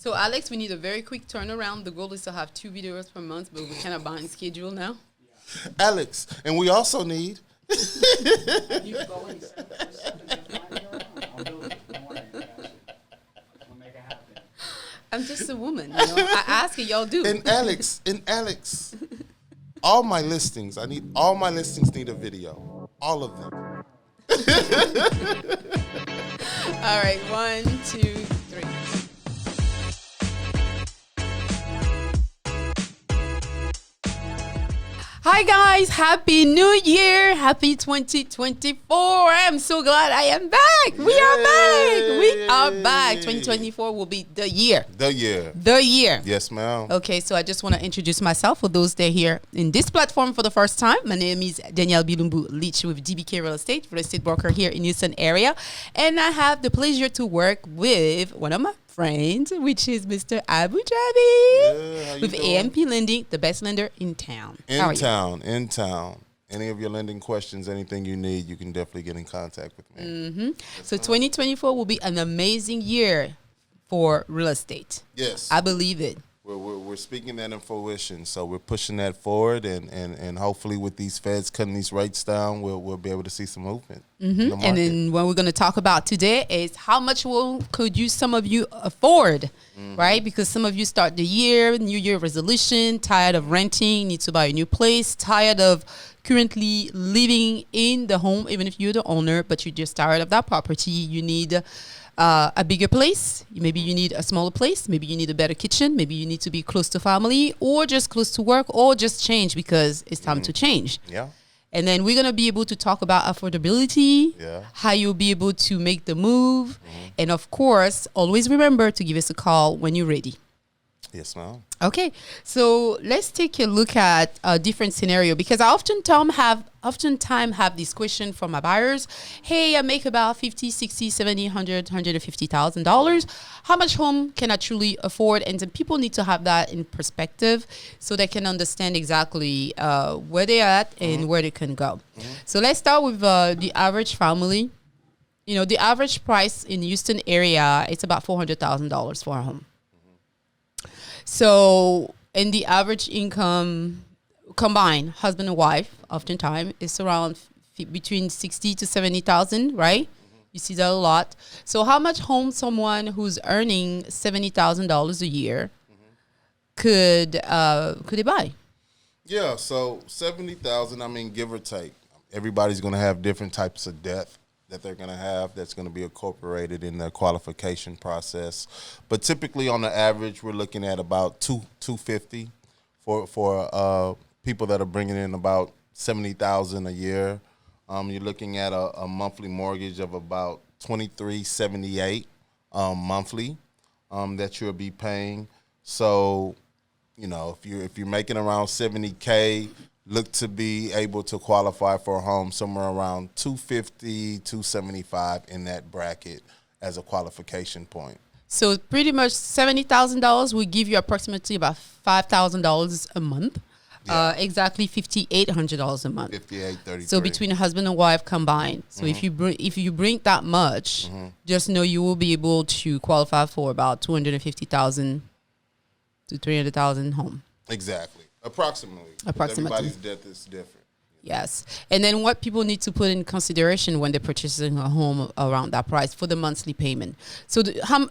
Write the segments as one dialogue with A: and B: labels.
A: So, Alex, we need a very quick turnaround. The goal is to have 2 videos per month, but we're kind of behind schedule now.
B: Alex, and we also need.
A: I'm just a woman, you know. I ask it, y'all do.
B: And Alex, all my listings. All my listings need a video. All of them.
A: All right, 1, 2, 3. Hi guys, happy new year, happy 2024. I'm so glad I am back. We are back. 2024 will be the year.
B: The year. Yes, ma'am.
A: Okay, so I just want to introduce myself for those that are here in this platform for the first time. My name is Danielle Bilumbu, Leach with DBK Real Estate broker here in Houston area. And I have the pleasure to work with one of my friends, which is Mr. Abu Jabi with doing? AMP Lending, the best lender in town.
B: In town. Any of your lending questions, anything you need, you can definitely get in contact with me.
A: Mm-hmm. So 2024 will be an amazing year for real estate.
B: Yes.
A: I believe it.
B: We're speaking that in fruition, so we're pushing that forward, and hopefully with these feds cutting these rates down, we'll be able to see some movement.
A: Mm-hmm. And then what we're going to talk about today is how much some of you afford, right? Because some of you start the year, New Year resolution, tired of renting, need to buy a new place, tired of currently living in the home, even if you're the owner, but you're just tired of that property. You need a bigger place. Maybe you need a smaller place. Maybe you need a better kitchen. Maybe you need to be close to family or just close to work or just change because it's time to change.
B: Yeah.
A: And then we're going to be able to talk about affordability, how you'll be able to make the move. And of course, always remember to give us a call when you're ready.
B: Yes, ma'am.
A: Okay, so let's take a look at a different scenario because I oftentimes have this question from my buyers. Hey, I make about $50, $60, $70, $100, $150,000. How much home can I truly afford? And then people need to have that in perspective so they can understand exactly where they're at and where they can go. So let's start with the average family. You know, the average price in Houston area, it's about $400,000 for a home. So, in the average income combined, husband and wife, oftentimes, is around between 60 to 70,000, right? You see that a lot. So, how much home someone who's earning $70,000 a year could they buy?
B: Yeah, so 70,000. I mean, give or take. Everybody's going to have different types of debt that they're going to have that's going to be incorporated in the qualification process. But typically on the average, we're looking at about $250 for people that are bringing in about $70,000 a year. You're looking at a monthly mortgage of about $23.78 monthly that you'll be paying. So, you know, if you're making around $70K, look to be able to qualify for a home somewhere around $250, $275 in that bracket as a qualification point.
A: So pretty much $70,000 will give you approximately about $5,000 a month. Yeah. Exactly $5,800 a month.
B: $5,833.
A: So between husband and wife combined. So if you bring that much, just know you will be able to qualify for about $250,000 to $300,000 home.
B: Exactly. Approximately. Everybody's debt is different.
A: Yes. And then what people need to put in consideration when they're purchasing a home around that price for the monthly payment. So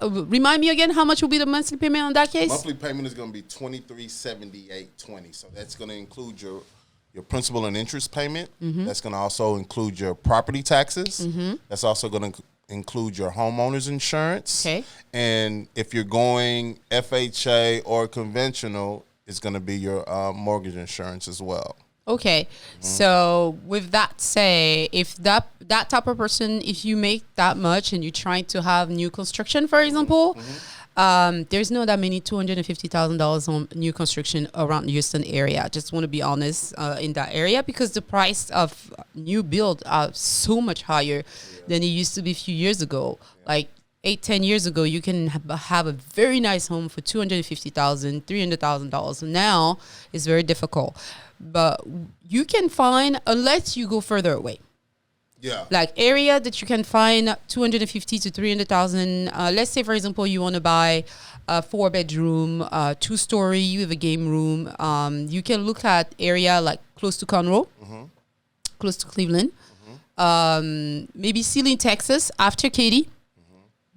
A: remind me again, how much will be the monthly payment on that case?
B: Monthly payment is going to be $23.7820. So that's going to include your principal and interest payment. That's going to also include your property taxes. That's also going to include your homeowner's insurance.
A: Okay. And
B: if you're going FHA or conventional, it's going to be your mortgage insurance as well.
A: Okay. So with that say, if that type of person, if you make that much and you're trying to have new construction, for example, there's not that many $250,000 on new construction around the Houston area. I just want to be honest in that area because the price of new build are so much higher than it used to be a few years ago. Like 8-10 years ago, you can have a very nice home for $250,000, $300,000. Now it's very difficult, but you can find unless you go further away.
B: Yeah.
A: Like area that you can find 250 to 300,000. Let's say, for example, you want to buy a 4-bedroom, 2-story with a game room. You can look at area like close to Conroe, close to Cleveland, maybe Sealing, Texas, after Katy.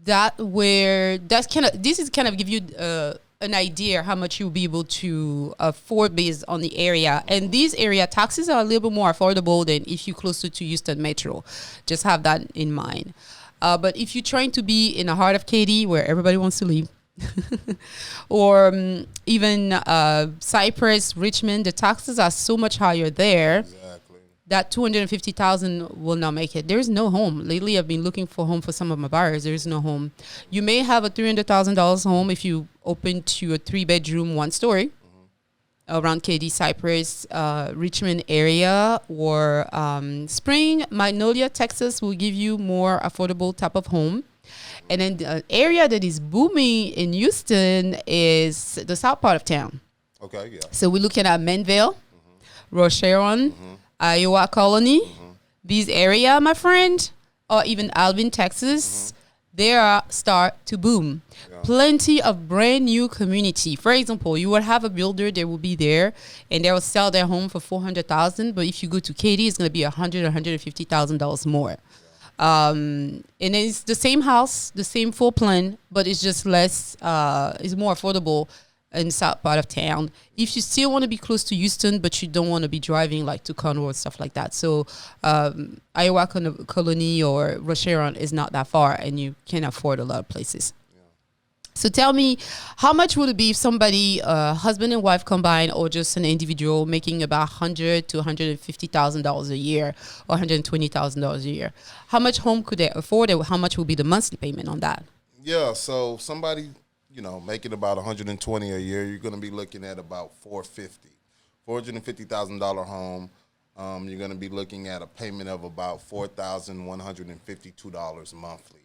A: This is kind of give you an idea how much you'll be able to afford based on the area. And these area taxes are a little bit more affordable than if you're closer to Houston Metro. Just have that in mind. But if you're trying to be in the heart of Katy, where everybody wants to live, or even Cypress, Richmond, the taxes are so much higher there.
B: Exactly.
A: That 250,000 will not make it. There is no home. Lately, I've been looking for home for some of my buyers. There is no home. You may have a $300,000 home if you open to a 3-bedroom, 1-story around Katy, Cypress, Richmond area, or Spring, Magnolia, Texas will give you more affordable type of home. And then the area that is booming in Houston is the south part of town.
B: Okay, yeah.
A: So we're looking at Manville, Rocheron, Iowa Colony, these area, my friend, or even Alvin, Texas, they are start to boom. Yeah. Plenty of brand new community. For example, you will have a builder, they will be there, and they will sell their home for $400,000. But if you go to Katy, it's going to be $150,000 more. And it's the same house, the same full plan, but it's just less. It's more affordable in the south part of town. If you still want to be close to Houston, but you don't want to be driving like to Conroe and stuff like that. So Iowa Colony or Rocheron is not that far, and you can afford a lot of places. Yeah. So tell me, how much would it be if somebody, husband and wife combined, or just an individual making about $100,000 to $150,000 a year, or $120,000 a year? How much home could they afford, and how much will be the monthly payment on that?
B: Yeah, so somebody, making about $120,000 a year, you're going to be looking at about $450,000 home. You're going to be looking at a payment of about $4,152 monthly.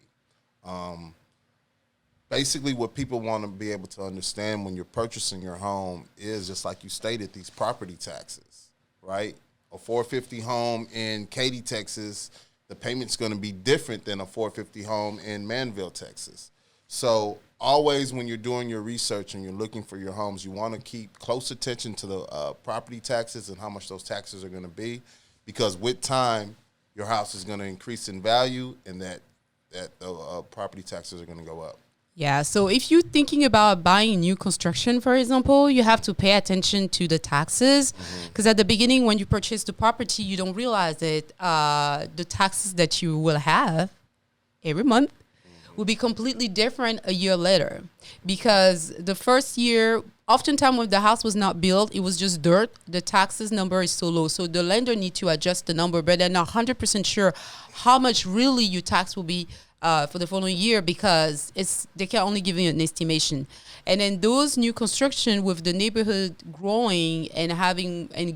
B: Basically, what people want to be able to understand when you're purchasing your home is, just like you stated, these property taxes, right? A $450,000 home in Katy, Texas, the payment's going to be different than a $450,000 home in Manville, Texas. So always when you're doing your research and you're looking for your homes, you want to keep close attention to the property taxes and how much those taxes are going to be, because with time, your house is going to increase in value, and that the property taxes are going to go up.
A: Yeah, so if you're thinking about buying new construction, for example, you have to pay attention to the taxes, because at the beginning when you purchase the property, you don't realize that the taxes that you will have every month will be completely different a year later, because the first year, oftentimes when the house was not built, it was just dirt, the taxes number is so low. So the lender need to adjust the number, but they're not 100% sure how much really your tax will be for the following year, because they can only give you an estimation. And then those new construction, with the neighborhood growing and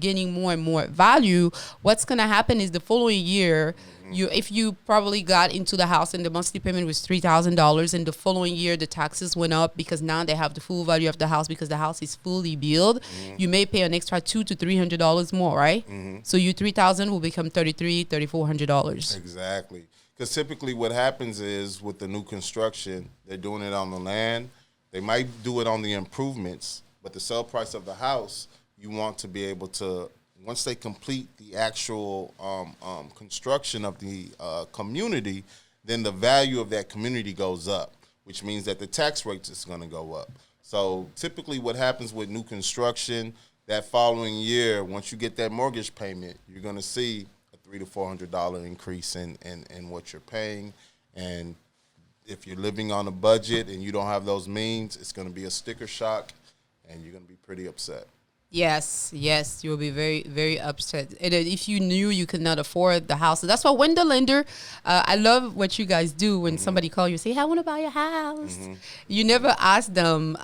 A: gaining more and more value, what's going to happen is the following year, if you probably got into the house and the monthly payment was $3,000, and the following year the taxes went up because now they have the full value of the house because the house is fully built, you may pay an extra $200 to $300 more, right? So your $3,000 will become $3,300, $3,400.
B: Exactly. Because typically what happens is, with the new construction, they're doing it on the land. They might do it on the improvements, but the sale price of the house, you want to be able to, once they complete the actual construction of the community, then the value of that community goes up, which means that the tax rate is going to go up. So typically what happens with new construction, that following year, once you get that mortgage payment, you're going to see $300 to $400 increase in what you're paying. And if you're living on a budget and you don't have those means, it's going to be a sticker shock, and you're going to be pretty upset.
A: Yes, you'll be very, very upset. And if you knew you could not afford the house. So that's why when the lender, I love what you guys do when somebody calls you, say, hey, I want to buy a house. You never ask them,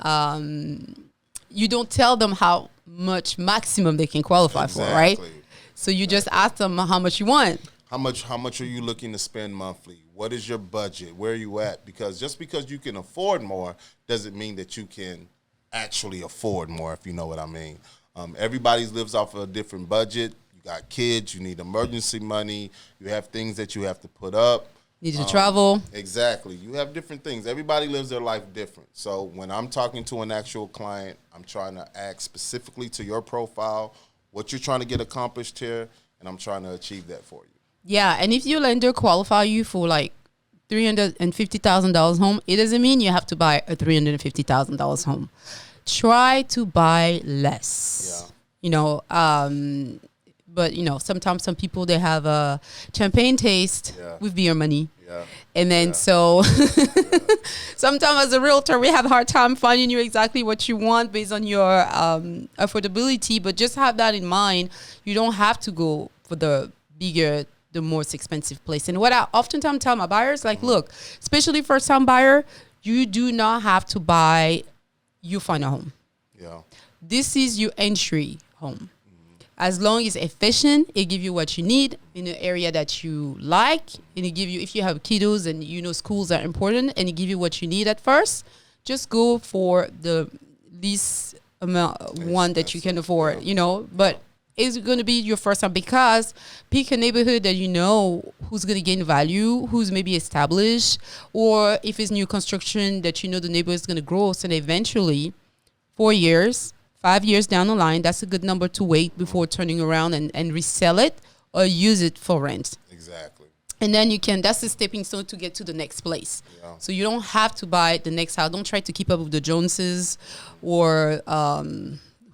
A: you don't tell them how much maximum they can qualify for, right? So you just ask them how much you want.
B: How much are you looking to spend monthly? What is your budget? Where are you at? Because just because you can afford more doesn't mean that you can actually afford more, if you know what I mean. Everybody lives off of a different budget. You got kids, you need emergency money, you have things that you have to put up.
A: Need to travel.
B: Exactly. You have different things. Everybody lives their life different. So when I'm talking to an actual client, I'm trying to ask specifically to your profile, what you're trying to get accomplished here, and I'm trying to achieve that for you.
A: Yeah, and if your lender qualify you for like $350,000 home, it doesn't mean you have to buy a $350,000 home. Try to buy less.
B: Yeah.
A: You know, but you know, sometimes some people they have a champagne taste with beer money.
B: Yeah.
A: And then so sometimes as a realtor, we have a hard time finding you exactly what you want based on your affordability. But just have that in mind. You don't have to go for the bigger, the most expensive place. And what I oftentimes tell my buyers, like, look, especially first time buyer, you do not have to buy your final home.
B: Yeah.
A: This is your entry home. As long as it's efficient, it gives you what you need in an area that you like. And it give you, if you have kiddos and you know schools are important, and it give you what you need at first, just go for the least amount one that you can afford, you know. But it's going to be your first time, because pick a neighborhood that you know who's going to gain value, who's maybe established, or if it's new construction that you know the neighborhood is going to grow. So eventually, 4 years, 5 years down the line, that's a good number to wait before turning around and resell it or use it for rent.
B: Exactly.
A: And then you can, that's the stepping stone to get to the next place. Yeah. So you don't have to buy the next house. Don't try to keep up with the Joneses or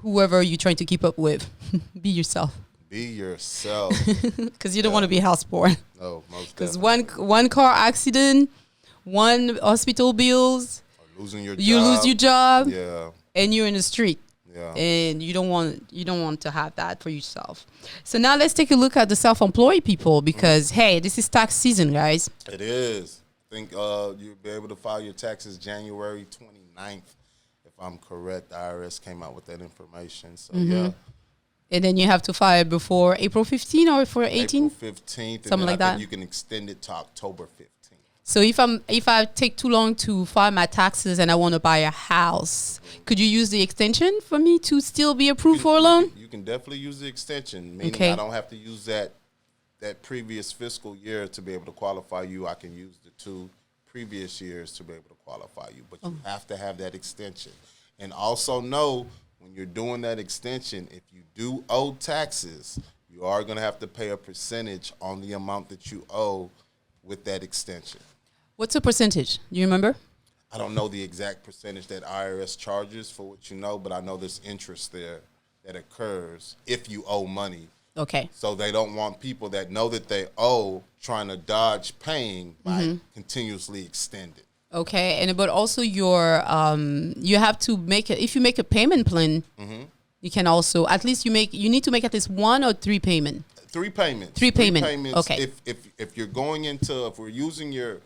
A: whoever you're trying to keep up with. Be yourself.
B: Be yourself.
A: Because you don't want to be house poor.
B: No, most
A: Because
B: definitely.
A: one car accident, one hospital bills,
B: Or losing your job.
A: you lose your job,
B: Yeah.
A: and you're in the street.
B: Yeah.
A: And you don't want to have that for yourself. So now let's take a look at the self-employed people, because hey, this is tax season, guys.
B: It is. I think you'll be able to file your taxes January 29th, if I'm correct. The IRS came out with that information. So yeah.
A: And then you have to file before April 15 or for 18?
B: April 15th.
A: Something like
B: I
A: that.
B: think you can extend it to October 15th.
A: So if I take too long to file my taxes and I want to buy a house, could you use the extension for me to still be approved for a loan?
B: You can definitely use the extension, meaning
A: Okay.
B: I don't have to use that previous fiscal year to be able to qualify you. I can use the 2 previous years to be able to qualify you. But you have to have that extension. And also know, when you're doing that extension, if you do owe taxes, you are going to have to pay a percentage on the amount that you owe with that extension.
A: What's the percentage? Do you remember?
B: I don't know the exact percentage that IRS charges for what you know, but I know there's interest there that occurs if you owe money.
A: Okay.
B: So they don't want people that know that they owe trying to dodge paying by continuously extending.
A: Okay, and but also your you have to make if you make a payment plan, you can also you need to make at least 1 or 3 payment.
B: 3 payments.
A: 3 payments. Okay.
B: If you're going into, if we're using your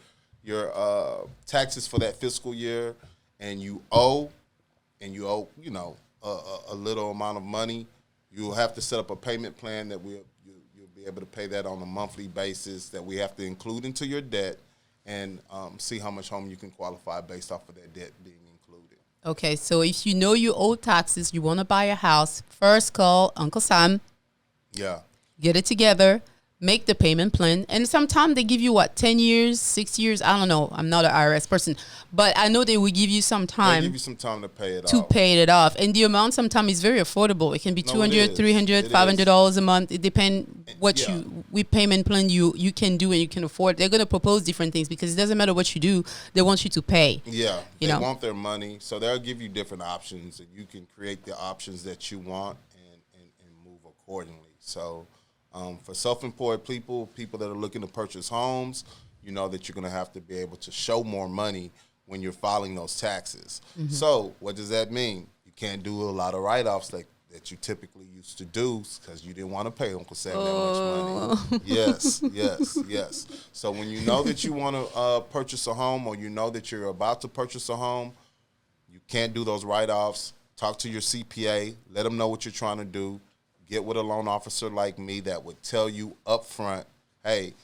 B: taxes for that fiscal year, and you owe, you know, a little amount of money, you'll have to set up a payment plan that you'll be able to pay that on a monthly basis, that we have to include into your debt, and see how much home you can qualify based off of that debt being included.
A: Okay, so if you know you owe taxes, you want to buy a house, first call Uncle Sam.
B: Yeah.
A: Get it together, make the payment plan. And sometimes they give you, 10 years, 6 years? I don't know. I'm not an IRS person. But I know they will give you some time.
B: They give you some time to pay it off.
A: To pay it off. And the amount sometimes is very affordable. It can be $200, $300, $500 a month. It depends what with payment plan you can do and you can afford. They're going to propose different things, because it doesn't matter what you do. They want you to pay.
B: Yeah. They want their money. So they'll give you different options, and you can create the options that you want and move accordingly. So for self-employed people that are looking to purchase homes, you know that you're going to have to be able to show more money when you're filing those taxes. So what does that mean? You can't do a lot of write-offs that you typically used to do, because you didn't want to pay Uncle Sam that much money. Yes. So when you know that you want to purchase a home, or you know that you're about to purchase a home, you can't do those write-offs. Talk to your CPA. Let them know what you're trying to do. Get with a loan officer like me that would tell you up front, hey,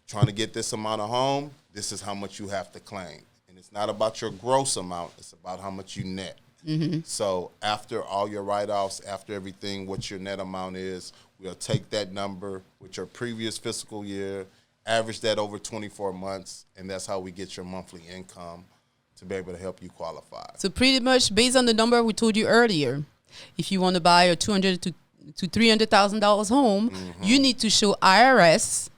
B: trying to get this amount of home, this is how much you have to claim. And it's not about your gross amount, it's about how much you net. So after all your write-offs, after everything, what your net amount is, we'll take that number with your previous fiscal year, average that over 24 months, and that's how we get your monthly income to be able to help you qualify.
A: So pretty much based on the number we told you earlier, if you want to buy a $200,000 to $300,000 home, you need to show IRS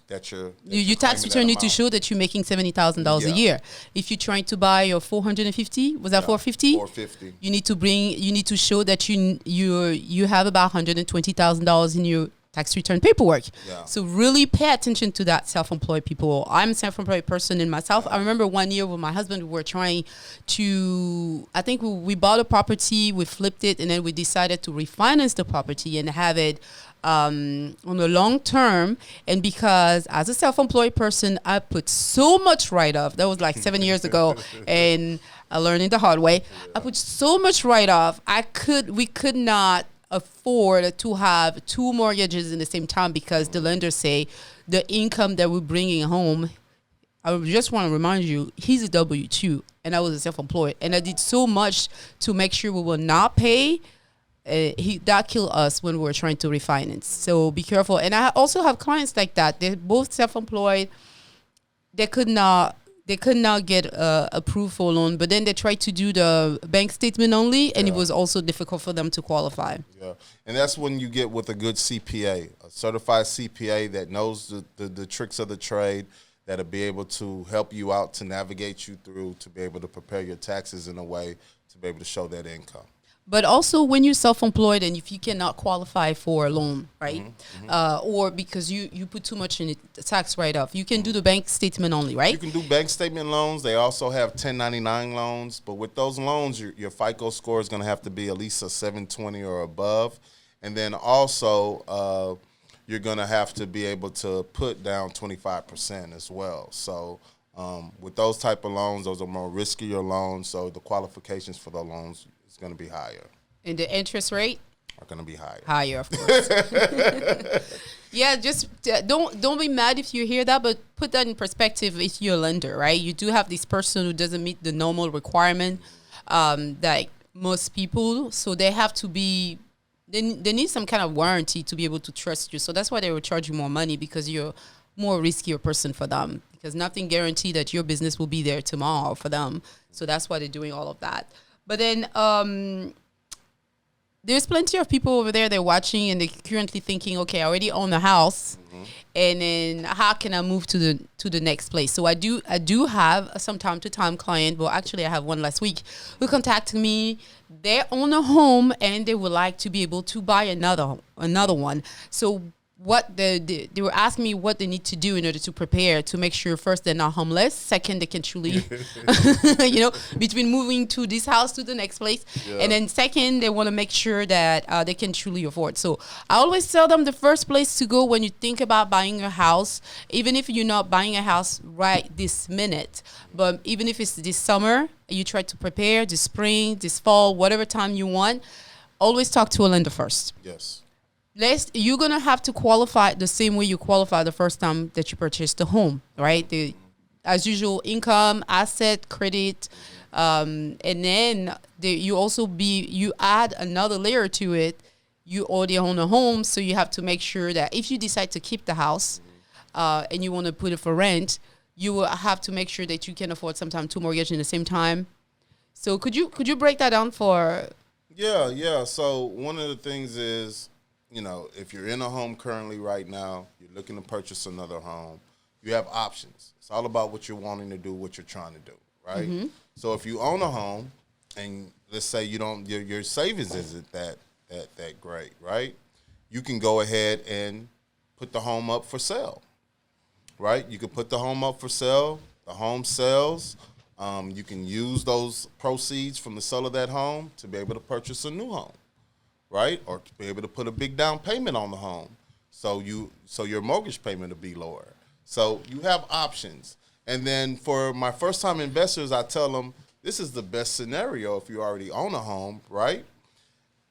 B: that your
A: tax return need to show that you're making $70,000 a year. If you're trying to buy your 450, was that 450?
B: 450.
A: You need to show that you have about $120,000 in your tax return paperwork.
B: Yeah.
A: So really pay attention to that, self-employed people. I'm a self-employed person in myself. I remember one year with my husband, we were trying to, I think we bought a property, we flipped it, and then we decided to refinance the property and have it on the long term. And because as a self-employed person, I put so much write-off. That was like 7 years ago, and I learned it the hard way. I put so much write-off. We could not afford to have two mortgages in the same time because the lenders say the income that we're bringing home. I just want to remind you, he's a W-2 and I was a self-employed, and I did so much to make sure we will not pay. That killed us when we were trying to refinance. So be careful. And I also have clients like that. They're both self-employed. They could not get approved for a loan, but then they tried to do the bank statement only, and it was also difficult for them to qualify.
B: Yeah, and that's when you get with a good CPA, a certified CPA that knows the tricks of the trade, that'll be able to help you out, to navigate you through, to be able to prepare your taxes in a way to be able to show that income.
A: But also when you're self-employed and if you cannot qualify for a loan, right? Or because you put too much in it, the tax write-off, you can do the bank statement only, right?
B: You can do bank statement loans. They also have 1099 loans. But with those loans, your FICO score is going to have to be at least a 720 or above. And then also you're going to have to be able to put down 25% as well. So with those type of loans, those are more riskier loans. So the qualifications for the loans is going to be higher.
A: And the interest rate?
B: Are going to be higher.
A: Higher, of course. Yeah, just don't be mad if you hear that, but put that in perspective if you're a lender, right? You do have this person who doesn't meet the normal requirement like most people, so they have to be, they need some kind of warranty to be able to trust you. So that's why they will charge you more money, because you're more riskier person for them, because nothing guaranteed that your business will be there tomorrow for them. So that's why they're doing all of that. But then there's plenty of people over there, they're watching and they're currently thinking, okay, I already own a house, and then how can I move to the next place? So I do have some time to time client. Well, actually I have one last week who contacted me. They own a home and they would like to be able to buy another one. So what they were asking me what they need to do in order to prepare to make sure, first, they're not homeless, second, they can truly between moving to this house to the next place, and then second, they want to make sure that they can truly afford. So I always tell them the first place to go when you think about buying a house, even if you're not buying a house right this minute, but even if it's this summer, you try to prepare this spring, this fall, whatever time you want, always talk to a lender first.
B: Yes.
A: You're going to have to qualify the same way you qualify the first time that you purchased the home, right? As usual, income, asset, credit, and then you add another layer to it. You already own a home, so you have to make sure that if you decide to keep the house and you want to put it for rent, you will have to make sure that you can afford sometimes two mortgages in the same time. So could you break that down for?
B: Yeah. So one of the things is, if you're in a home currently right now, you're looking to purchase another home, you have options. It's all about what you're wanting to do, what you're trying to do, right? So if you own a home and let's say your savings isn't that great, right? You can go ahead and put the home up for sale, right? You can put the home up for sale. The home sells. You can use those proceeds from the sale of that home to be able to purchase a new home, right? Or to be able to put a big down payment on the home, so your mortgage payment will be lower. So you have options. And then for my first-time investors, I tell them this is the best scenario if you already own a home, right?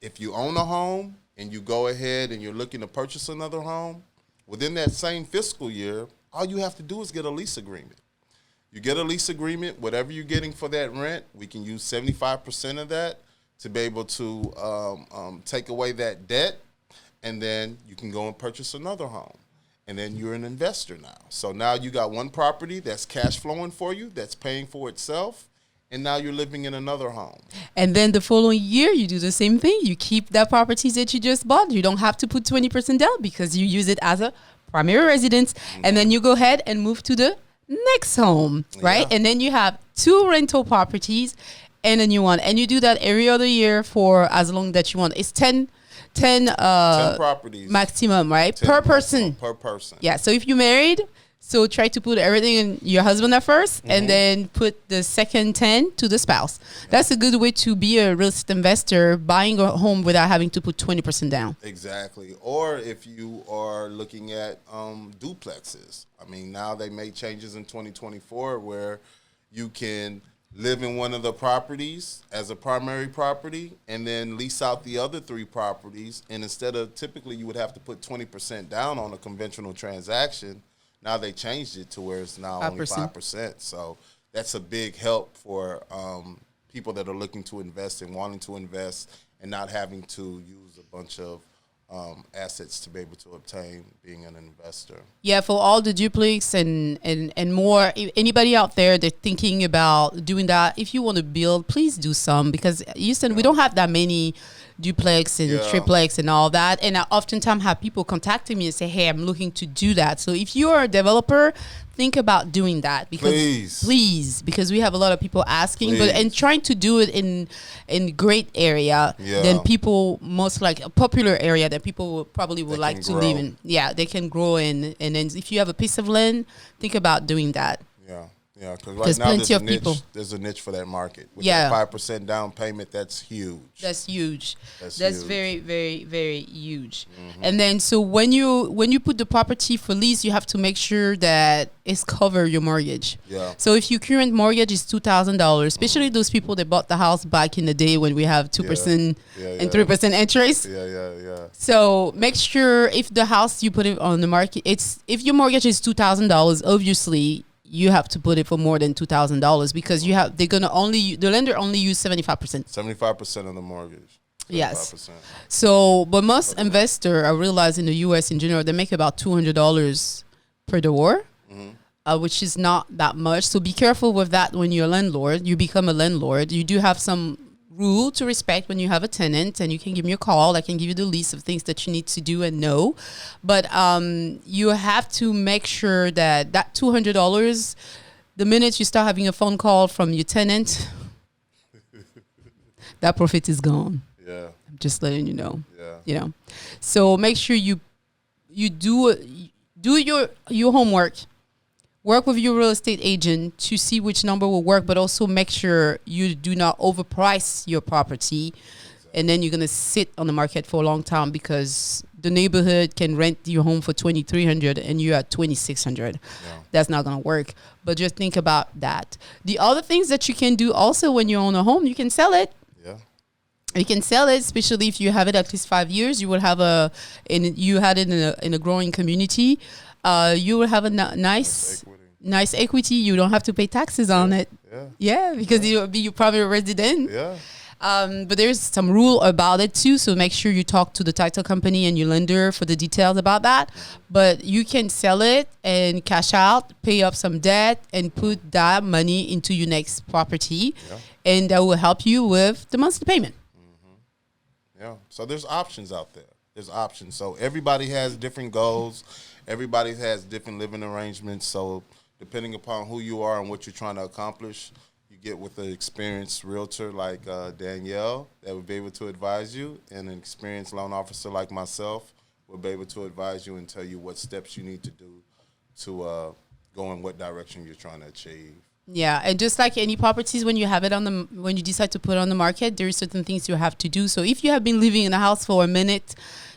B: If you own a home and you go ahead and you're looking to purchase another home, within that same fiscal year, all you have to do is get a lease agreement. You get a lease agreement, whatever you're getting for that rent, we can use 75% of that. to be able to take away that debt, and then you can go and purchase another home. And then you're an investor now. So now you got one property that's cash flowing for you, that's paying for itself, and now you're living in another home.
A: And then the following year, you do the same thing. You keep that property that you just bought. You don't have to put 20% down because you use it as a primary residence. And then you go ahead and move to the next home, right? And then you have 2 rental properties and a new one. And you do that every other year for as long that you want. It's 10
B: properties
A: maximum, right?
B: 10
A: per person.
B: Per person.
A: Yeah. So if you're married, so try to put everything in your husband at first, and then put the second 10 to the spouse. That's a good way to be a real estate investor, buying a home without having to put 20% down.
B: Exactly. Or if you are looking at duplexes. I mean, now they made changes in 2024 where you can live in one of the properties as a primary property and then lease out the other 3 properties. And instead of typically you would have to put 20% down on a conventional transaction, now they changed it to where it's now 5%. Only 5%. So that's a big help for people that are looking to invest and wanting to invest and not having to use a bunch of assets to be able to obtain being an investor. Yeah,
A: for all the duplex and more, anybody out there that's thinking about doing that, if you want to build, please do some, because Houston, we don't have that many duplex and triplex and all that. And I oftentimes have people contacting me and say, hey, I'm looking to do that. So if you're a developer, think about doing that, because please, because we have a lot of people asking, and trying to do it in great area, then people most like a popular area that people probably would like to live in. Yeah, they can grow in. And then if you have a piece of land, think about doing that.
B: Yeah, because right now there's a niche for that market. With that 5% down payment, that's huge.
A: That's huge. That's very, very, very huge. And then so when you put the property for lease, you have to make sure that it's cover your mortgage. Yeah. So if your current mortgage is $2,000, especially those people that bought the house back in the day when we have 2% and 3% interest. Yeah. So make sure if the house you put it on the market, if your mortgage is $2,000, obviously you have to put it for more than $2,000, because the lender only use 75%.
B: 75% of the mortgage. 75%.
A: Yes. So, but most investor, I realize in the U.S. in general, they make about $200 per door, which is not that much. So be careful with that when you're a landlord. You become a landlord. You do have some rule to respect when you have a tenant, and you can give me a call. I can give you the list of things that you need to do and know. But you have to make sure that $200, the minute you start having a phone call from your tenant, that profit is gone. Yeah. I'm just letting you know. Yeah. You know. So make sure you do your homework. Work with your real estate agent to see which number will work, but also make sure you do not overprice your property. And then you're going to sit on the market for a long time, because the neighborhood can rent your home for $2,300 and you're at $2,600. That's not going to work. But just think about that. The other things that you can do also when you own a home, you can sell it. You can sell it, especially if you have it at least 5 years. You will have you had it in a growing community. You will have a nice equity. You don't have to pay taxes on it. Because it will be your private resident. But there's some rule about it too, so make sure you talk to the title company and your lender for the details about that. But you can sell it and cash out, pay up some debt, and put that money into your next property, and that will help you with the monthly payment.
B: So there's options out there. There's options. So everybody has different goals. Everybody has different living arrangements. So depending upon who you are and what you're trying to accomplish, you get with an experienced realtor like Danielle that would be able to advise you, and an experienced loan officer like myself will be able to advise you and tell you what steps you need to do to go in what direction you're trying to achieve.
A: Yeah, and just like any properties, when you have it when you decide to put it on the market, there are certain things you have to do. So if you have been living in a house for a minute,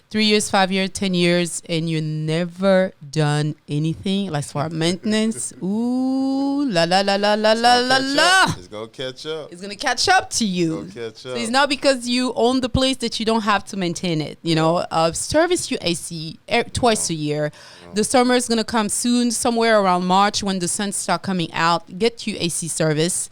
A: 3 years, 5 years, 10 years, and you never done anything like for maintenance, ooh, la la la la la la la la.
B: It's gonna catch up.
A: It's gonna catch up to you.
B: It's gonna catch up.
A: So it's not because you own the place that you don't have to maintain it. You know, service your AC twice a year. The summer is gonna come soon, somewhere around March when the sun start coming out. Get your AC service.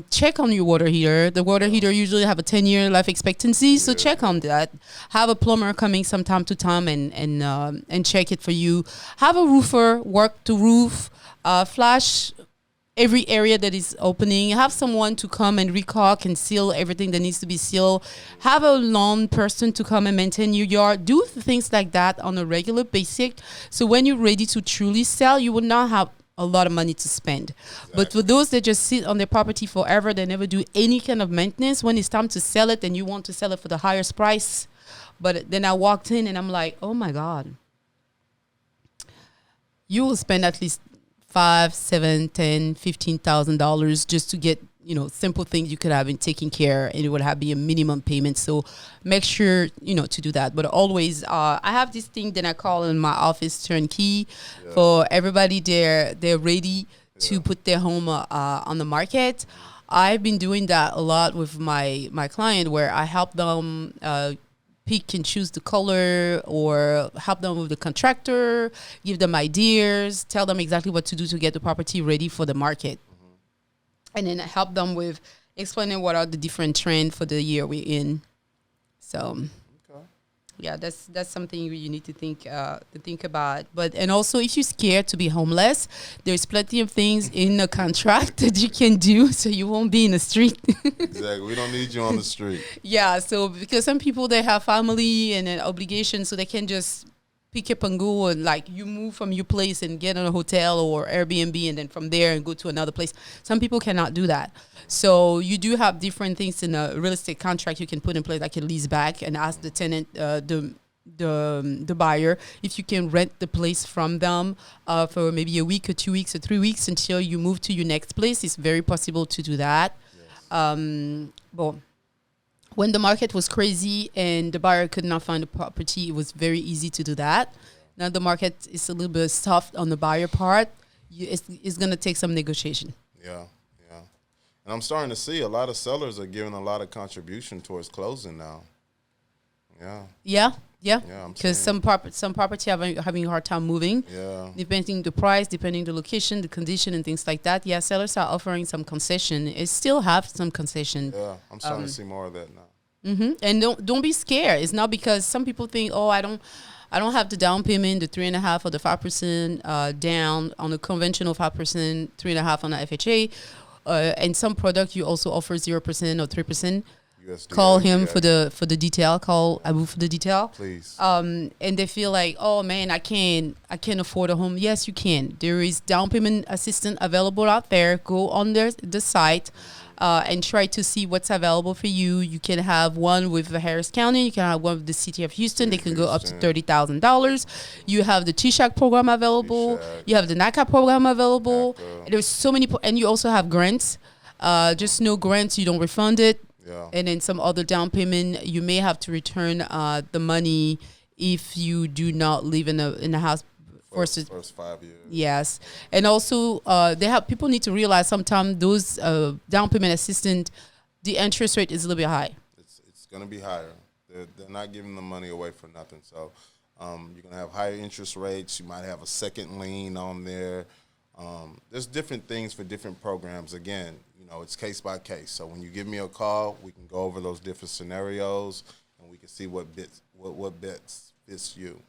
A: Check on your water heater. The water heater usually have a 10-year life expectancy, so check on that. Have a plumber coming some time to time and check it for you. Have a roofer work the roof, flash every area that is opening. Have someone to come and recaulk and seal everything that needs to be sealed. Have a lawn person to come and maintain your yard. Do things like that on a regular basis. So when you're ready to truly sell, you will not have a lot of money to spend. Exactly. But for those that just sit on their property forever, they never do any kind of maintenance. When it's time to sell it, and you want to sell it for the highest price. But then I walked in and I'm like, oh my God. You will spend at least $5,000, $7,000, $10,000, $15,000 just to get, simple things you could have been taking care, and it would have be a minimum payment. So make sure, to do that. But always, I have this thing that I call in my office turnkey for everybody. They're ready to put their home on the market. I've been doing that a lot with my client, where I help them pick and choose the color, or help them with the contractor, give them ideas, tell them exactly what to do to get the property ready for the market. And then help them with explaining what are the different trends for the year we're in. So, yeah, that's something you need to think about. But and also, if you're scared to be homeless, there's plenty of things in the contract that you can do, so you won't be in the street.
B: Exactly, we don't need you on the street.
A: Yeah, so because some people, they have family and an obligation, so they can just pick up and go, and like you move from your place and get in a hotel or Airbnb, and then from there and go to another place. Some people cannot do that. So you do have different things in a real estate contract you can put in place, like a lease back, and ask the tenant, the buyer, if you can rent the place from them for maybe a week or 2 weeks or 3 weeks until you move to your next place. It's very possible to do that. Yes. Well, when the market was crazy and the buyer could not find a property, it was very easy to do that. Now the market is a little bit soft on the buyer part. It's going to take some negotiation.
B: Yeah. And I'm starting to see a lot of sellers are giving a lot of contribution towards closing now. Yeah. Because some property having a hard time moving. Yeah. Depending the price, depending the location, the condition, and things like that. Yeah, sellers are offering some concession. It still have some concession. Yeah, I'm starting to see more of that now. Mm-hmm. And don't be scared. It's not because some people think, I don't have the down payment, the 3.5% or the 5% down on a conventional 5%, 3.5% on the FHA. And some product you also offer 0% or 3%. USD, call him for the detail. Call Abu for the detail, please. And they feel like, oh man, I can't afford a home. Yes, you can. There is down payment assistance available out there. Go on the site and try to see what's available for you. You can have one with Harris County. You can have one with the city of Houston. They can go up to $30,000. You have the TSHAC program available. You have the NACA program available. There's so many, and you also have grants. Just no grants, you don't refund it. Yeah. And then some other down payment, you may have to return the money if you do not live in a house for the first 5 years. Yes, and also people need to realize sometimes those down payment assistance, the interest rate is a little bit high. It's going to be higher. They're not giving the money away for nothing. So you're going to have higher interest rates. You might have a second lien on there. There's different things for different programs. Again, it's case by case. So when you give me a call, we can go over those different scenarios, and we can see what bets fits you.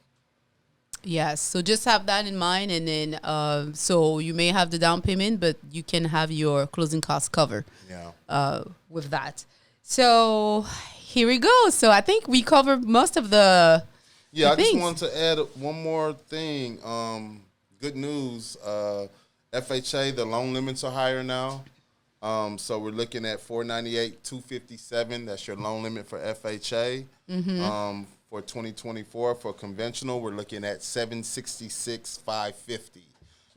B: Yes. So just have that in mind, and then so you may have the down payment, but you can have your closing costs covered. Yeah. With that. So here we go. So I think we covered most of the. Yeah, I just wanted to add one more thing. Good news. FHA, the loan limits are higher now. So we're looking at $498,000, $257,000. That's your loan limit for FHA. Mm-hmm. For 2024, for conventional, we're looking at $766,000, $550,000.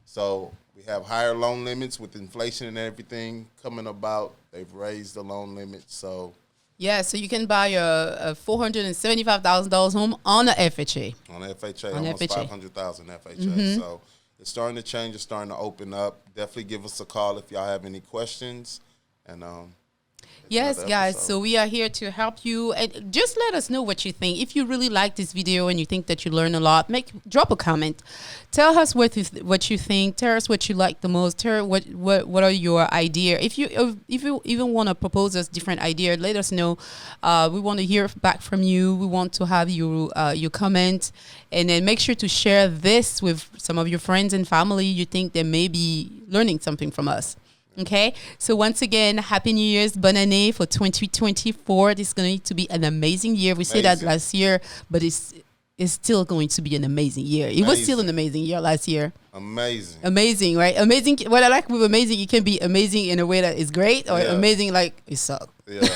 B: So we have higher loan limits with inflation and everything coming about. They've raised the loan limit. So yeah, so you can buy a $475,000 home on a FHA. On a FHA, almost FHA. $500,000 FHA. Mm-hmm. So it's starting to change. It's starting to open up. Definitely give us a call if y'all have any questions. And
A: Yes,
B: another
A: guys.
B: episode.
A: So we are here to help you, and just let us know what you think. If you really like this video and you think that you learn a lot, drop a comment. Tell us what you think. Tell us what you like the most. Tell what are your idea. If you even want to propose us different idea, let us know. We want to hear back from you. We want to have your comment, and then make sure to share this with some of your friends and family. You think they may be learning something from us. Okay, so once again, Happy New Year's, bonne année for 2024. This is going to be an amazing year. We said that last year, but it's still going to be an amazing year. It was still an amazing year last year. Amazing, right? Amazing. What I like with amazing, it can be amazing in a way that is great, or amazing like it sucks.
B: Yeah.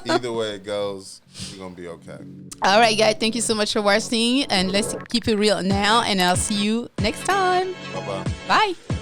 B: Either way it goes, we're going to be okay.
A: All right, guys. Thank you so much for watching, and let's keep it real now, and I'll see you next time.
B: Bye-bye.
A: Bye.